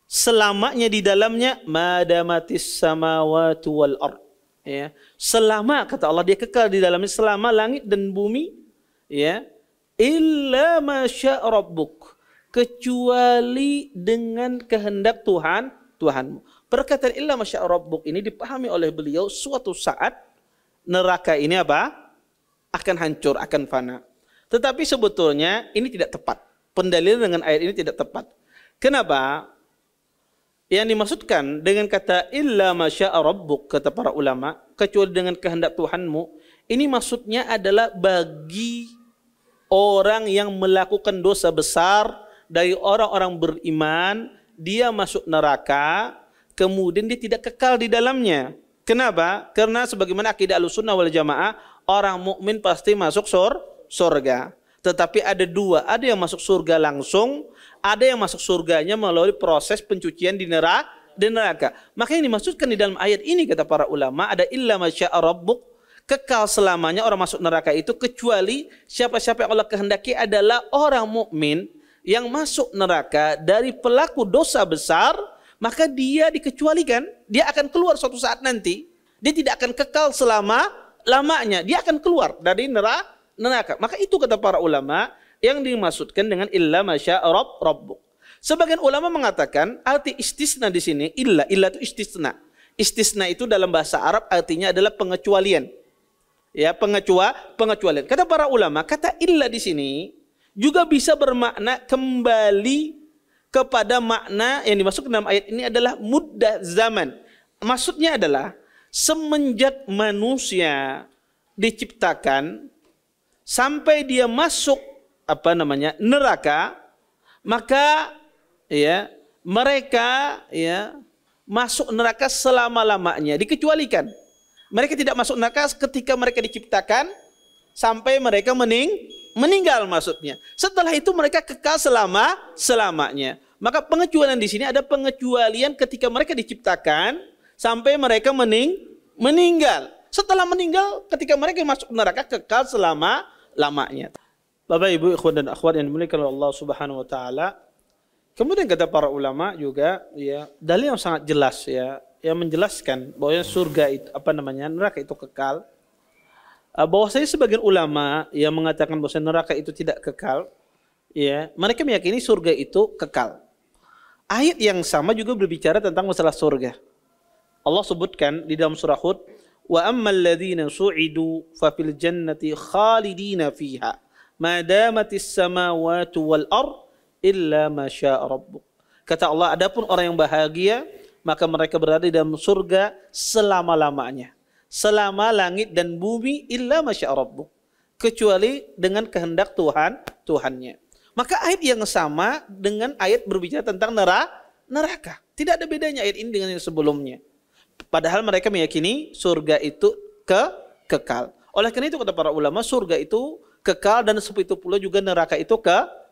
selamanya di dalamnya, madamatis samawati wal ard. Ya, selama kata Allah dia kekal di dalamnya selama langit dan bumi, ya. Illa masya rabbuk, kecuali dengan kehendak Tuhanmu. Perkataan illa masya rabbuk ini dipahami oleh beliau suatu saat neraka ini apa? Akan hancur, akan fana. Tetapi sebetulnya ini tidak tepat. Pendalilan dengan ayat ini tidak tepat. Kenapa? Yang dimaksudkan dengan kata illa masya'a rabbuk, kata para ulama, kecuali dengan kehendak Tuhanmu, ini maksudnya adalah bagi orang yang melakukan dosa besar dari orang-orang beriman, dia masuk neraka, kemudian dia tidak kekal di dalamnya. Kenapa? Karena sebagaimana akidah Ahlussunnah wal Jamaah, orang mukmin pasti masuk surga. Tetapi ada dua, ada yang masuk surga langsung, ada yang masuk surganya melalui proses pencucian di neraka. Maka yang dimaksudkan di dalam ayat ini kata para ulama ada illa masya'a rabbuk, kekal selamanya orang masuk neraka itu kecuali siapa-siapa yang Allah kehendaki adalah orang mukmin yang masuk neraka dari pelaku dosa besar, maka dia dikecualikan, dia akan keluar suatu saat nanti. Dia tidak akan kekal selama-lamanya, dia akan keluar dari neraka. Maka itu kata para ulama yang dimaksudkan dengan illa masya'a rabbuk. Sebagian ulama mengatakan arti istisna di sini illa itu istisna. Istisna itu dalam bahasa Arab artinya adalah pengecualian. Ya, pengecualian. Kata para ulama, kata illa di sini juga bisa bermakna kembali kepada makna yang dimaksud dalam ayat ini adalah muddah zaman. Maksudnya adalah semenjak manusia diciptakan sampai dia masuk neraka, maka ya mereka ya masuk neraka selama-lamanya, dikecualikan. Mereka tidak masuk neraka ketika mereka diciptakan sampai mereka meninggal maksudnya. Setelah itu mereka kekal selamanya. Maka pengecualian di sini ada pengecualian ketika mereka diciptakan sampai mereka meninggal. Setelah meninggal ketika mereka masuk neraka kekal selama-lamanya. Bapak, Ibu, ikhwan dan akhwat yang dimuliakan oleh Allah Subhanahu wa taala. Kemudian kata para ulama juga ya, dalil yang sangat jelas ya, yang menjelaskan bahwa surga itu neraka itu kekal. Bahwasanya sebagian ulama yang mengatakan bahwa neraka itu tidak kekal, ya, mereka meyakini surga itu kekal. Ayat yang sama juga berbicara tentang masalah surga. Allah sebutkan di dalam surah Hud, wa ammal ladzina su'idu fa fil jannati khalidina fiha ma damatis samawati wal ard illa ma syaa rabbuk. Kata Allah, adapun orang yang bahagia maka mereka berada di dalam surga selama-lamanya, selama langit dan bumi, illa ma syaa rabbuk, kecuali dengan kehendak Tuhannya. Maka ayat yang sama dengan ayat berbicara tentang neraka. Tidak ada bedanya ayat ini dengan yang sebelumnya. Padahal mereka meyakini surga itu kekal. Oleh karena itu kata para ulama, surga itu kekal dan seperti itu pula juga neraka itu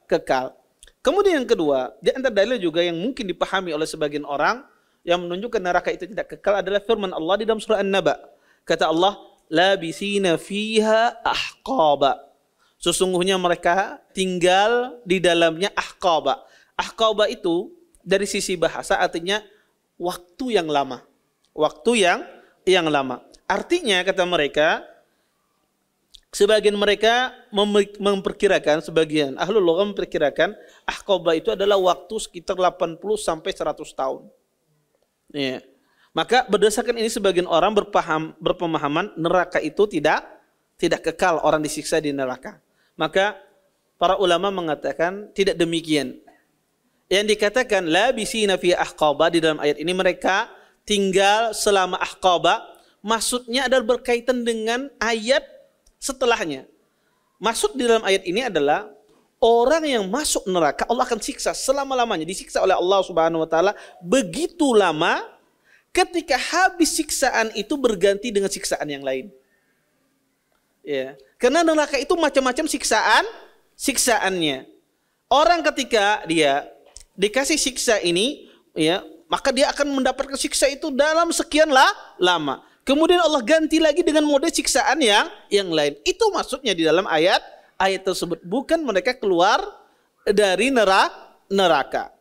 kekal. Kemudian yang kedua, di antara dalil juga yang mungkin dipahami oleh sebagian orang yang menunjukkan neraka itu tidak kekal adalah firman Allah di dalam surah An-Naba. Kata Allah, labisina fiha ahqaba. Sesungguhnya mereka tinggal di dalamnya ahqaba. Ahqaba itu dari sisi bahasa artinya waktu yang lama. Waktu yang lama. Artinya kata mereka, sebagian mereka memperkirakan, sebagian ahlul lughah memperkirakan ahqaba itu adalah waktu sekitar 80 sampai 100 tahun. Ya. Maka berdasarkan ini sebagian orang berpemahaman neraka itu tidak kekal, orang disiksa di neraka. Maka para ulama mengatakan tidak demikian. Yang dikatakan labisina fi ahqaba di dalam ayat ini mereka tinggal selama ahqaba, maksudnya adalah berkaitan dengan ayat setelahnya. Maksud di dalam ayat ini adalah orang yang masuk neraka Allah akan siksa selama-lamanya, disiksa oleh Allah Subhanahu wa taala begitu lama, ketika habis siksaan itu berganti dengan siksaan yang lain. Ya, karena neraka itu macam-macam siksaannya. Orang ketika dia dikasih siksa ini, ya, maka dia akan mendapatkan siksa itu dalam sekian lama. Kemudian Allah ganti lagi dengan mode siksaan yang lain. Itu maksudnya di dalam ayat ayat tersebut, bukan mereka keluar dari neraka.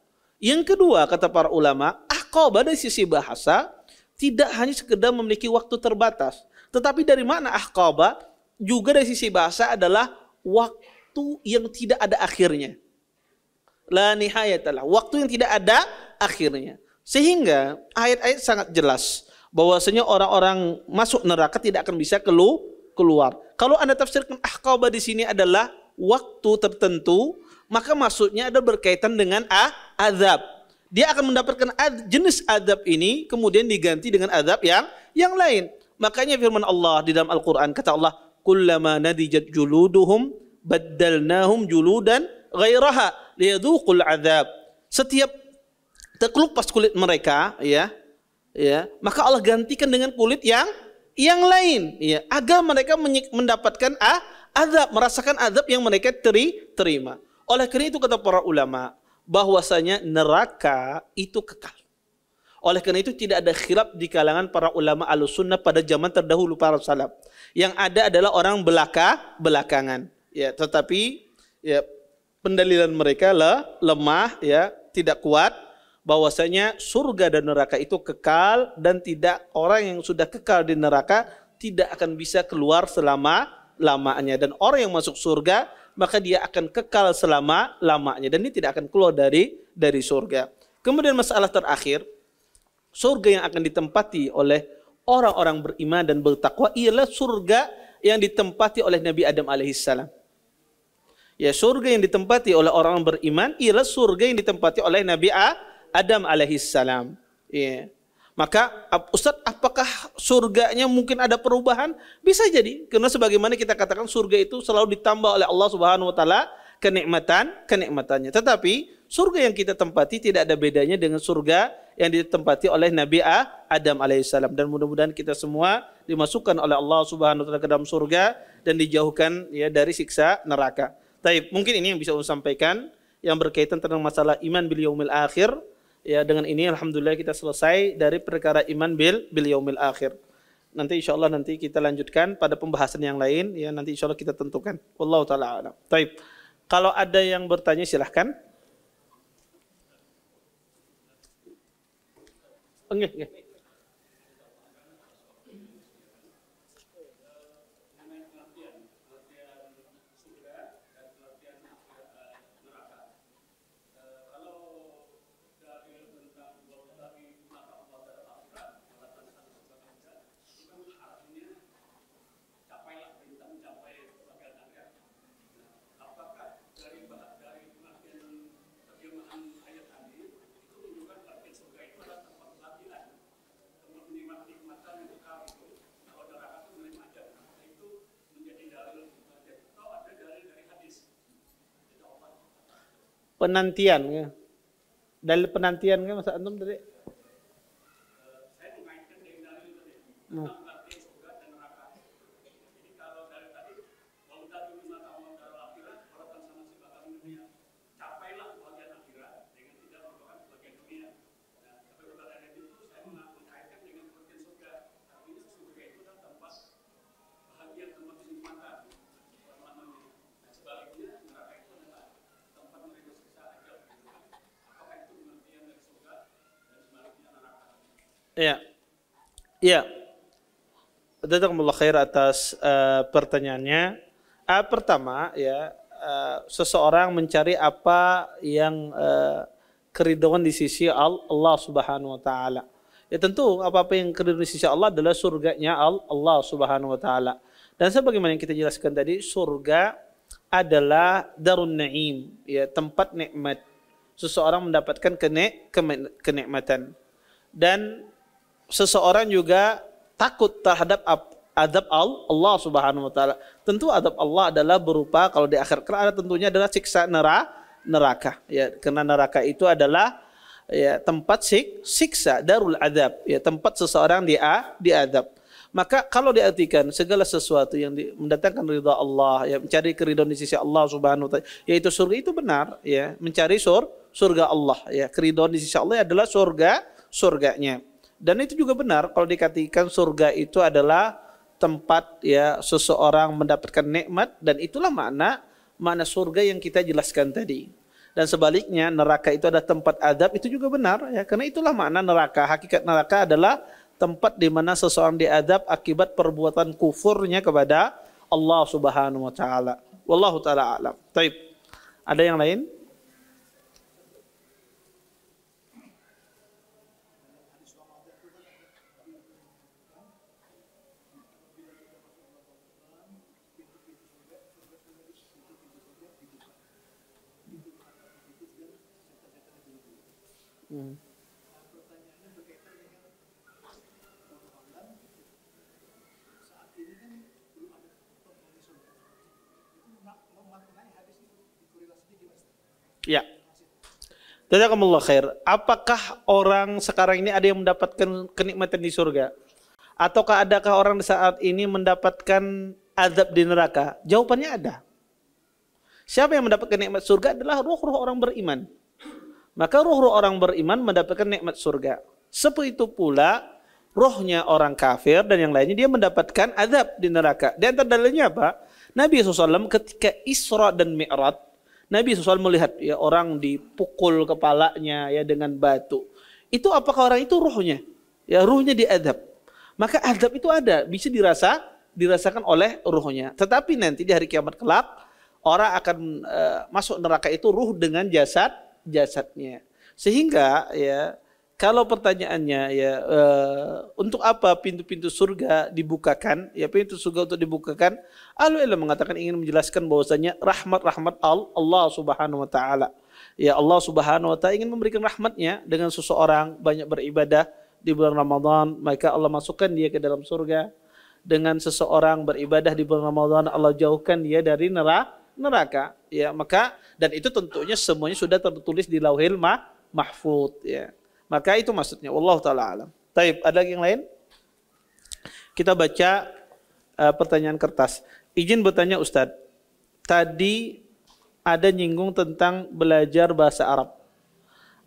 Yang kedua, kata para ulama, aqaba dari sisi bahasa tidak hanya sekedar memiliki waktu terbatas, tetapi dari mana aqaba juga dari sisi bahasa adalah waktu yang tidak ada akhirnya. La nihayatalah, waktu yang tidak ada akhirnya. Sehingga ayat-ayat sangat jelas bahwasanya orang-orang masuk neraka tidak akan bisa keluar. Kalau Anda tafsirkan aqaba di sini adalah waktu tertentu, maka maksudnya ada berkaitan dengan azab. Dia akan mendapatkan jenis azab ini kemudian diganti dengan azab yang lain. Makanya firman Allah di dalam Al-Qur'an, kata Allah, "Kullama nadijat juluduhum baddalnahum juludan ghairaha liyadhuqul azab." Setiap terkelupas kulit mereka, maka Allah gantikan dengan kulit yang lain, agar mereka mendapatkan azab, merasakan azab yang mereka terima. Oleh karena itu kata para ulama bahwasanya neraka itu kekal. Oleh karena itu tidak ada khilaf di kalangan para ulama Ahlussunnah pada zaman terdahulu para salaf. Yang ada adalah orang belakangan. Ya, tetapi pendalilan mereka lemah, tidak kuat, bahwasanya surga dan neraka itu kekal, dan tidak orang yang sudah kekal di neraka tidak akan bisa keluar selama-lamanya. Dan orang yang masuk surga maka dia akan kekal selama-lamanya, dan dia tidak akan keluar dari surga. Kemudian masalah terakhir, surga yang akan ditempati oleh orang-orang beriman dan bertakwa ialah surga yang ditempati oleh Nabi Adam alaihissalam. Ya, surga yang ditempati oleh orang beriman ialah surga yang ditempati oleh Nabi Adam alaihissalam. Ya. Maka Ustaz, apakah surganya mungkin ada perubahan? Bisa jadi, karena sebagaimana kita katakan surga itu selalu ditambah oleh Allah Subhanahu wa taala kenikmatannya. Tetapi surga yang kita tempati tidak ada bedanya dengan surga yang ditempati oleh Nabi Adam alaihissalam. Dan mudah-mudahan kita semua dimasukkan oleh Allah Subhanahu wa taala ke dalam surga dan dijauhkan dari siksa neraka. Baik, mungkin ini yang bisa saya sampaikan yang berkaitan tentang masalah iman bil yaumil akhir. Ya, dengan ini alhamdulillah kita selesai dari perkara iman bil yaumil akhir. Nanti insyaallah nanti kita lanjutkan pada pembahasan yang lain, nanti insyaallah kita tentukan. Wallahu taala a'lam. Baik. Kalau ada yang bertanya silahkan. Nggih. Penantian, dalil penantian kan masa antum tadi? Saya mengaitkan dengan dalil itu tadi. Penantian surga dan neraka. Jadi kalau dalil tadi, kalau tadi mimma ta'amal akhirat, harapan sama si bakal dunia, capailah kebahagiaan akhirat dengan tidak merupakan kebahagiaan dunia. Nah, tapi perkataan itu saya mengaitkan dengan penantian surga. Artinya surga itu adalah tempat bahagia, tempat kenikmatan. Nah, sebaliknya neraka itu adalah tempat mereka. Iya. Jazakumullah khair atas pertanyaannya. Pertama, seseorang mencari apa yang keridhaan di sisi Allah Subhanahu wa taala. Ya tentu apa-apa yang keridhaan di sisi Allah adalah surganya Allah Subhanahu wa taala. Dan sebagaimana yang kita jelaskan tadi, surga adalah darun na'im, tempat nikmat. Seseorang mendapatkan kenikmatan. Dan seseorang juga takut terhadap azab Allah Subhanahu wa taala. Tentu azab Allah adalah berupa, kalau di akhir kelak tentunya adalah siksa neraka. Ya, karena neraka itu adalah tempat siksa, darul azab, tempat seseorang diazab. Maka kalau diartikan segala sesuatu yang mendatangkan ridha Allah, mencari keridhaan di sisi Allah Subhanahu wa taala, yaitu surga, itu benar, mencari surga Allah, keridhaan di sisi Allah adalah surganya. Dan itu juga benar kalau dikatakan surga itu adalah tempat ya seseorang mendapatkan nikmat, dan itulah makna surga yang kita jelaskan tadi. Dan sebaliknya neraka itu ada tempat azab, itu juga benar ya, karena itulah makna neraka. Hakikat neraka adalah tempat di mana seseorang diazab akibat perbuatan kufurnya kepada Allah Subhanahu wa taala. Wallahu taala alam. Baik. Ada yang lain? Ya. Jazakumullah khair. Apakah orang sekarang ini ada yang mendapatkan kenikmatan di surga? Ataukah adakah orang saat ini mendapatkan azab di neraka? Jawabannya ada. Siapa yang mendapatkan nikmat surga adalah ruh-ruh orang beriman. Maka ruh-ruh orang beriman mendapatkan nikmat surga. Seperti itu pula rohnya orang kafir dan yang lainnya dia mendapatkan azab di neraka. Dan antara dalilnya apa? Nabi SAW ketika Isra dan Mi'raj, Nabi SAW melihat ya orang dipukul kepalanya ya dengan batu. Itu apakah orang itu ruhnya? Ya ruhnya diazab. Maka azab itu ada, bisa dirasakan oleh ruhnya. Tetapi nanti di hari kiamat kelak orang akan masuk neraka itu ruh dengan jasadnya. Sehingga ya kalau pertanyaannya ya untuk apa pintu-pintu surga dibukakan? Ya pintu surga untuk dibukakan, ahli ilmu mengatakan ingin menjelaskan bahwasanya rahmat Allah Subhanahu wa taala. Ya Allah Subhanahu wa taala ingin memberikan rahmatnya dengan seseorang banyak beribadah di bulan Ramadan, maka Allah masukkan dia ke dalam surga. Dengan seseorang beribadah di bulan Ramadan, Allah jauhkan dia dari neraka. Ya, maka dan itu tentunya semuanya sudah tertulis di Lauhil Mahfuz ya. Maka itu maksudnya. Wallahu taala alam. Taib, ada yang lain? Kita baca pertanyaan kertas. Izin bertanya Ustadz. Tadi ada nyinggung tentang belajar bahasa Arab.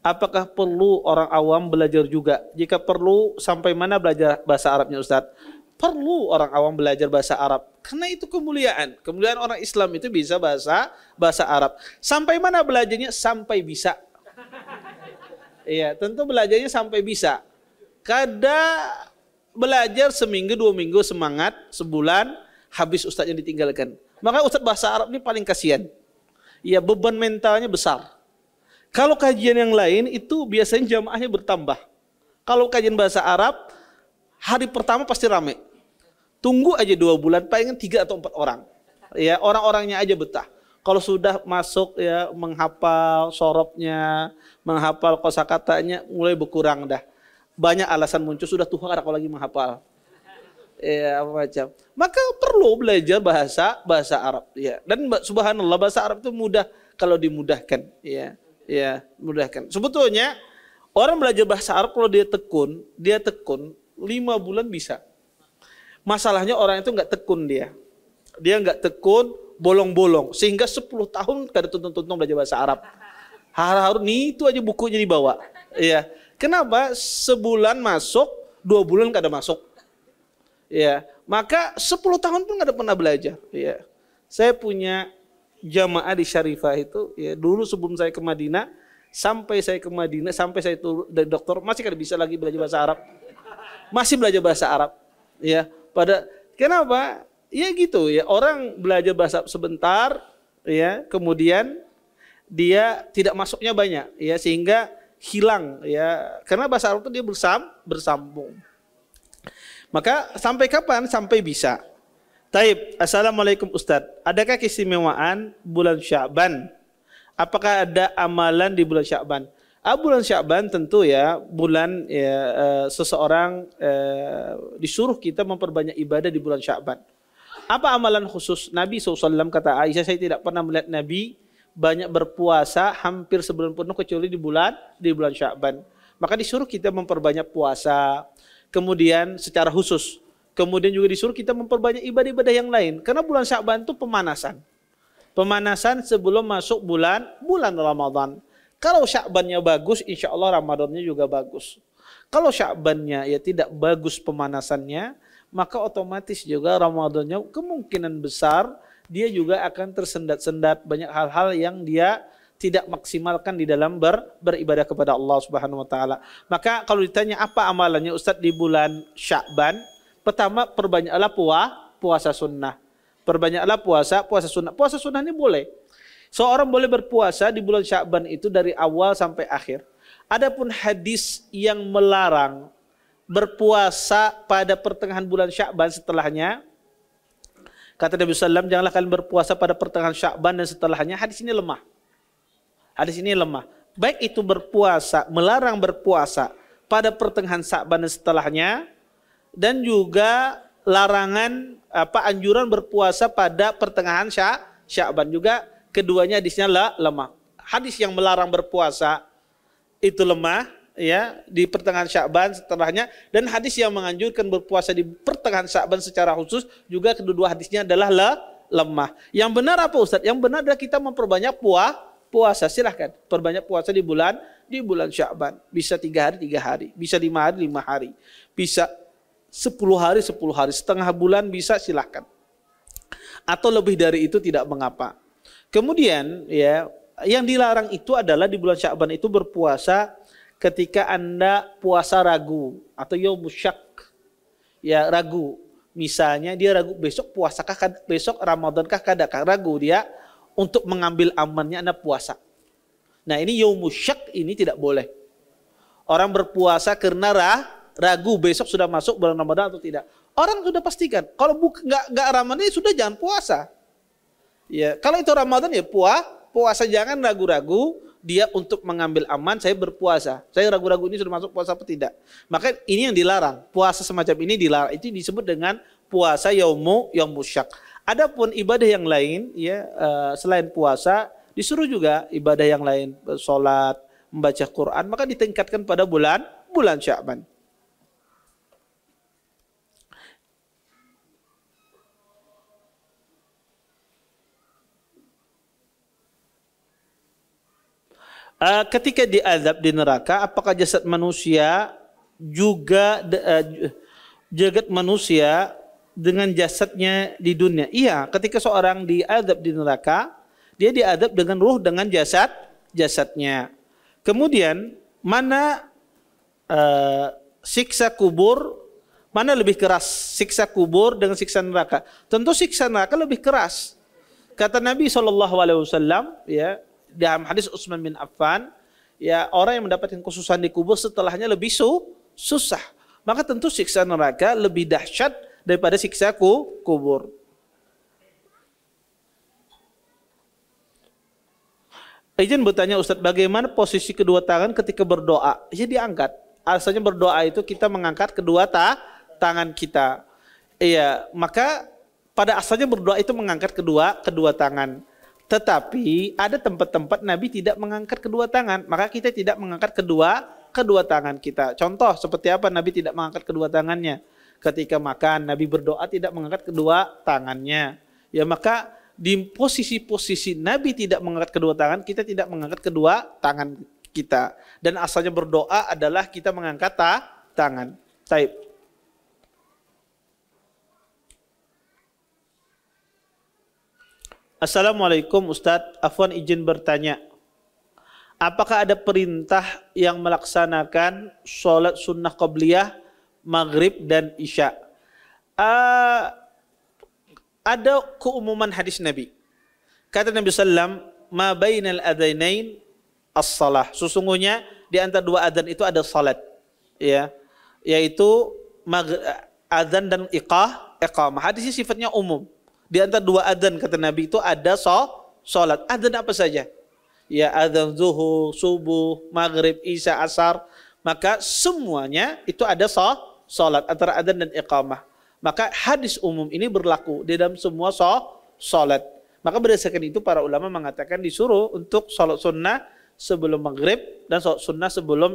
Apakah perlu orang awam belajar juga? Jika perlu, sampai mana belajar bahasa Arabnya Ustadz? Perlu orang awam belajar bahasa Arab. Karena itu kemuliaan. Kemuliaan orang Islam itu bisa bahasa Arab. Sampai mana belajarnya? Sampai bisa. Iya, tentu belajarnya sampai bisa. Kadang belajar seminggu, 2 minggu semangat, sebulan habis ustadznya ditinggalkan. Maka ustadz bahasa Arab ini paling kasihan. Ya beban mentalnya besar. Kalau kajian yang lain itu biasanya jamaahnya bertambah. Kalau kajian bahasa Arab hari pertama pasti rame. Tunggu aja 2 bulan, palingan 3 atau 4 orang. Ya orang-orangnya aja betah. Kalau sudah masuk ya menghafal sorobnya, menghafal kosakatanya mulai berkurang dah. Banyak alasan muncul, sudah tua kalau lagi menghafal. Ya macam. Maka perlu belajar bahasa Arab ya. Dan subhanallah bahasa Arab itu mudah kalau dimudahkan ya. Ya, mudahkan. Sebetulnya orang belajar bahasa Arab kalau dia tekun 5 bulan bisa. Masalahnya orang itu nggak tekun dia. Dia nggak tekun, bolong-bolong sehingga 10 tahun kada tuntung-tuntung belajar bahasa Arab. Harus nih itu aja bukunya dibawa. Iya. Kenapa? Sebulan masuk, 2 bulan kada masuk. Iya. Maka 10 tahun pun kada pernah belajar. Iya. Saya punya jamaah di Syarifah itu ya dulu sebelum saya ke Madinah, sampai saya dari dokter masih kada bisa lagi belajar bahasa Arab. Masih belajar bahasa Arab. Ya. Kenapa? Ya gitu ya, orang belajar bahasa sebentar ya, kemudian dia tidak masuknya banyak ya sehingga hilang ya. Karena bahasa Arab itu dia bersambung. Maka sampai kapan? Sampai bisa. Taib, assalamualaikum Ustadz. Adakah keistimewaan bulan Sya'ban? Apakah ada amalan di bulan Sya'ban? Bulan Sya'ban tentu ya bulan ya, seseorang disuruh kita memperbanyak ibadah di bulan Sya'ban. Apa amalan khusus? Nabi SAW kata Aisyah, saya tidak pernah melihat Nabi banyak berpuasa hampir sebulan penuh kecuali di bulan Sya'ban. Maka disuruh kita memperbanyak puasa. Kemudian secara khusus. Kemudian juga disuruh kita memperbanyak ibadah-ibadah yang lain. Karena bulan Sya'ban itu pemanasan. Pemanasan sebelum masuk bulan Ramadan. Kalau Sya'bannya bagus, insya Allah Ramadannya juga bagus. Kalau Sya'bannya ya tidak bagus pemanasannya, maka otomatis juga Ramadannya kemungkinan besar dia juga akan tersendat-sendat banyak hal-hal yang dia tidak maksimalkan di dalam beribadah kepada Allah Subhanahu wa taala. Maka kalau ditanya apa amalannya Ustadz di bulan Sya'ban, pertama perbanyaklah puasa sunnah. Perbanyaklah puasa sunnah. Puasa sunnah ini boleh. Seorang boleh berpuasa di bulan Sya'ban itu dari awal sampai akhir. Adapun hadis yang melarang berpuasa pada pertengahan bulan Sya'ban setelahnya, kata Nabi SAW, janganlah kalian berpuasa pada pertengahan Sya'ban dan setelahnya. Hadis ini lemah. Hadis ini lemah. Baik itu berpuasa, melarang berpuasa pada pertengahan Sya'ban dan setelahnya, dan juga larangan anjuran berpuasa pada pertengahan Sya'ban juga, keduanya hadisnya lemah. Hadis yang melarang berpuasa itu lemah, ya, di pertengahan Sya'ban setelahnya, dan hadis yang menganjurkan berpuasa di pertengahan Sya'ban secara khusus juga kedua hadisnya adalah lemah. Yang benar apa Ustaz? Yang benar adalah kita memperbanyak puasa. Silahkan perbanyak puasa di bulan Sya'ban. Bisa 3 hari, bisa 5 hari, bisa 10 hari, setengah bulan bisa, silahkan. Atau lebih dari itu tidak mengapa. Kemudian ya, yang dilarang itu adalah di bulan Sya'ban itu berpuasa ketika Anda puasa ragu atau yaumus syak, ya ragu. Misalnya dia ragu besok puasakah, besok Ramadankah, kadakah, ragu dia untuk mengambil amannya Anda puasa. Nah ini yaumus syak, ini tidak boleh. Orang berpuasa karena ragu besok sudah masuk bulan Ramadan atau tidak. Orang sudah pastikan kalau nggak Ramadan sudah jangan puasa. Ya kalau itu Ramadan ya puasa, jangan ragu-ragu dia untuk mengambil aman, saya berpuasa. Saya ragu-ragu ini sudah masuk puasa apa tidak. Maka ini yang dilarang. Puasa semacam ini dilarang. Itu disebut dengan puasa yaumus syak. Adapun ibadah yang lain, ya selain puasa, disuruh juga ibadah yang lain, sholat, membaca Quran, maka ditingkatkan pada bulan Sya'ban. Ketika diazab di neraka, apakah jasad manusia juga jagat manusia dengan jasadnya di dunia? Iya, ketika seorang diazab di neraka, dia diazab dengan ruh, dengan jasadnya. Kemudian mana siksa kubur, mana lebih keras, siksa kubur dengan siksa neraka? Tentu siksa neraka lebih keras. Kata Nabi SAW, ya, dalam hadis Utsman bin Affan, ya orang yang mendapatkan khususan di kubur setelahnya lebih susah. Maka tentu siksa neraka lebih dahsyat daripada siksa kubur. Izin bertanya Ustadz, bagaimana posisi kedua tangan ketika berdoa? Ya diangkat. Asalnya berdoa itu kita mengangkat kedua tangan kita. Iya, maka pada asalnya berdoa itu mengangkat kedua tangan. Tetapi ada tempat-tempat Nabi tidak mengangkat kedua tangan, maka kita tidak mengangkat kedua tangan kita. Contoh seperti apa Nabi tidak mengangkat kedua tangannya? Ketika makan, Nabi berdoa tidak mengangkat kedua tangannya. Ya maka di posisi-posisi Nabi tidak mengangkat kedua tangan, kita tidak mengangkat kedua tangan kita. Dan asalnya berdoa adalah kita mengangkat tangan. Baik. Assalamualaikum Ustadz, Afwan izin bertanya, apakah ada perintah yang melaksanakan sholat sunnah qabliyah, maghrib dan isya? Ada keumuman hadis Nabi. Kata Nabi SAW, ma bainal adzainain as-salah. Sesungguhnya di antara dua adzan itu ada salat, ya, yaitu adzan dan iqamah. Hadis ini sifatnya umum. Di antara dua adzan kata Nabi itu ada salat. Adzan apa saja? Ya adzan zuhur, subuh, maghrib, isya, asar. Maka semuanya itu ada salat antara adzan dan iqamah. Maka hadis umum ini berlaku di dalam semua salat. Maka berdasarkan itu para ulama mengatakan disuruh untuk salat sunnah sebelum maghrib dan salat sunnah sebelum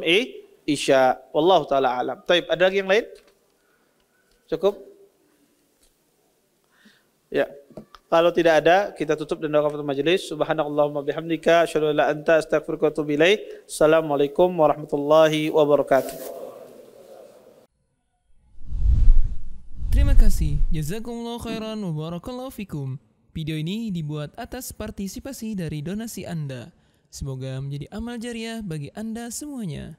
isya. Wallahu taala alam. Taib, ada lagi yang lain? Cukup? Ya, kalau tidak ada kita tutup dan doa kafatul majelis. Subhanakallahumma bihamdika asyhadu an la anta astaghfiruka wa atubu ilaik. Assalamualaikum warahmatullahi wabarakatuh. Terima Terima kasih. Jazakumullah khairan wa barakallahu fikum. Video ini dibuat atas partisipasi dari donasi Anda. Semoga menjadi amal jariah bagi Anda semuanya.